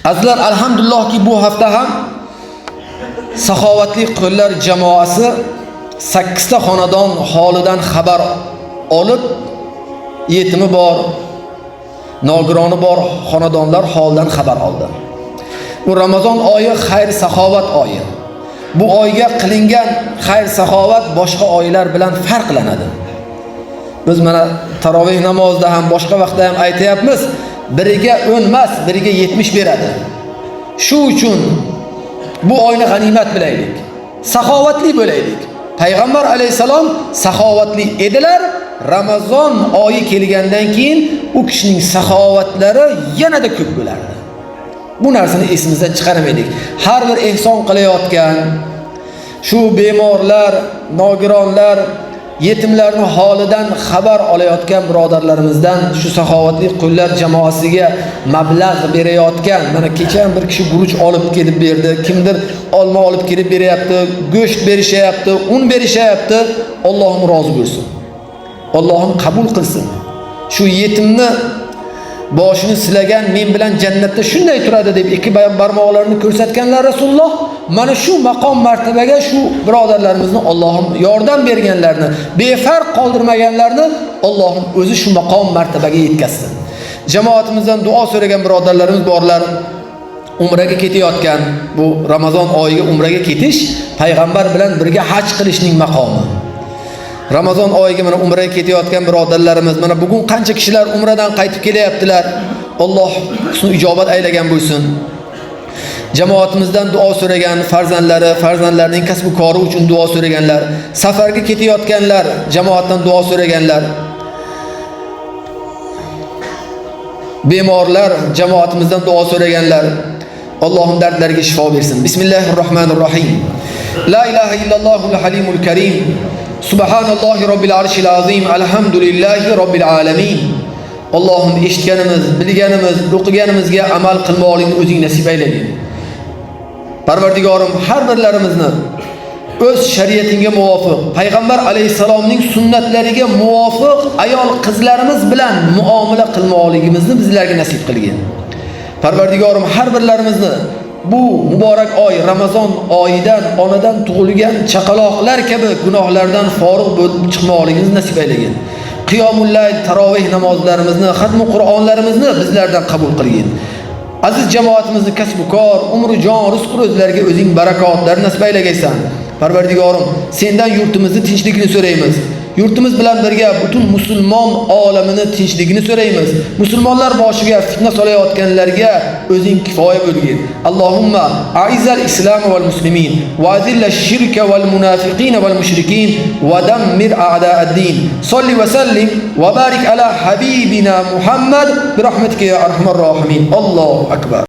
Azizlar, alhamdulillahki bu hafta ham saxovatli qo'llar jamoasi 8 ta xonadon holidan xabar olib, yetimi bor, nogironi bor xonadonlar holidan xabar oldi. Bu Ramazon oyi xayr saxovat oyi. Bu oyga qilingan xayr saxovat boshqa oylar bilan farqlanadi. Biz mana tarovih namozida ham boshqa vaqtda ham aytayapmiz, biriga 10 emas, biriga 70 beradi. Shu uchun bu oyni g'animat bilaylik. Saxovatli bo'laylik. Payg'ambar alayhisalom saxovatli edilar. Ramazon oyi kelgandan keyin u kishining saxovatlari yanada ko'p bo'lardi. Bu narsani esimizdan chiqarmaylik. Har bir ehson qilayotgan shu bemorlar, nogironlar, yetimlarning holidan xabar olayotgan birodarlarimizdan shu saxovatli qo'llar jamoasiga mablag' berayotgan, mana kecha ham bir kishi guruch olib kelib berdi, kimdir olma olib kelib beryapti, go'sht berishyapti, un berishyapti. Allohim rozi bo'lsin. Allohim qabul qilsin. Shu yetimni boshini silagan men bilan jannatda shunday turadi deb ikki barmoqlarini ko'rsatganlar Rasululloh. Mana shu maqom martabaga shu birodarlarimizni Allohim yordam berganlarni, befarq qoldirmaganlarni Allohim o'zi shu maqom martabaga yetkazsin. Jamoatimizdan duo so'ragan birodarlarimiz borlar. Umraga ketayotgan, bu Ramazon oyiga umraga ketish payg'ambar bilan birga haj qilishning maqomi. Ramazon oyiga mana umraga ketayotgan birodarlarimiz, mana bugun qancha kishilar umradan qaytib kelyaptilar. Alloh husn ijobat aylagan bo'lsin. Jamoatimizdan duo so'ragan farzandlari, farzandlarining kasb kori uchun duo so'raganlar, safarga ketayotganlar, jamoatdan duo so'raganlar. Bemorlar, jamoatimizdan duo so'raganlar. Allohim dardlariga shifo bersin. Bismillahirrohmanirrohim. La ilaha illallohul halimul karim. Subhanallohi robbil arshil azim. Alhamdulillahi robbil alamin. Allohim eshitganimiz, bilganimiz, o'qiganimizga amal qilmoqlikni o'zing nasib aylagin. Parvardigorim har birlarimizni o'z shariatingga muvofiq, payg'ambar alayhisalomning sunnatlariga muvofiq ayol qizlarimiz bilan muomala qilmoqligimizni bizlarga nasib qilgin. Parvardigorim har birlarimizni bu muborak oy Ramazon oyidan onadan tug'ilgan chaqaloqlar kabi gunohlardan forig' bo'lib chiqmoqligimizni nasib aylagin. Qiyomul layl, tarovih namozlarimizni, xatmi Qur'onlarimizni bizlardan qabul qilgin. Aziz jamoatimizni kasb-u kor, umri jon, rizq o'zlariga o'zing barakotlar nasib aylagaysan. Parvardigorim, sendan yurtimizni tinchligini so'raymiz. Yurtimiz bilan birga butun musulmon olamini tinchligini so'raymiz. Musulmonlar boshiga fitna solayotganlarga o'zing kifoya bo'lgin. Allohumma a'izal islom val muslimin va azilla shirka val munafiqin val mushrikin va dammir a'da'ad-din. Solli va sallim va barik ala habibina Muhammad bi rahmatika ya arhamar rohimin. Allohu akbar.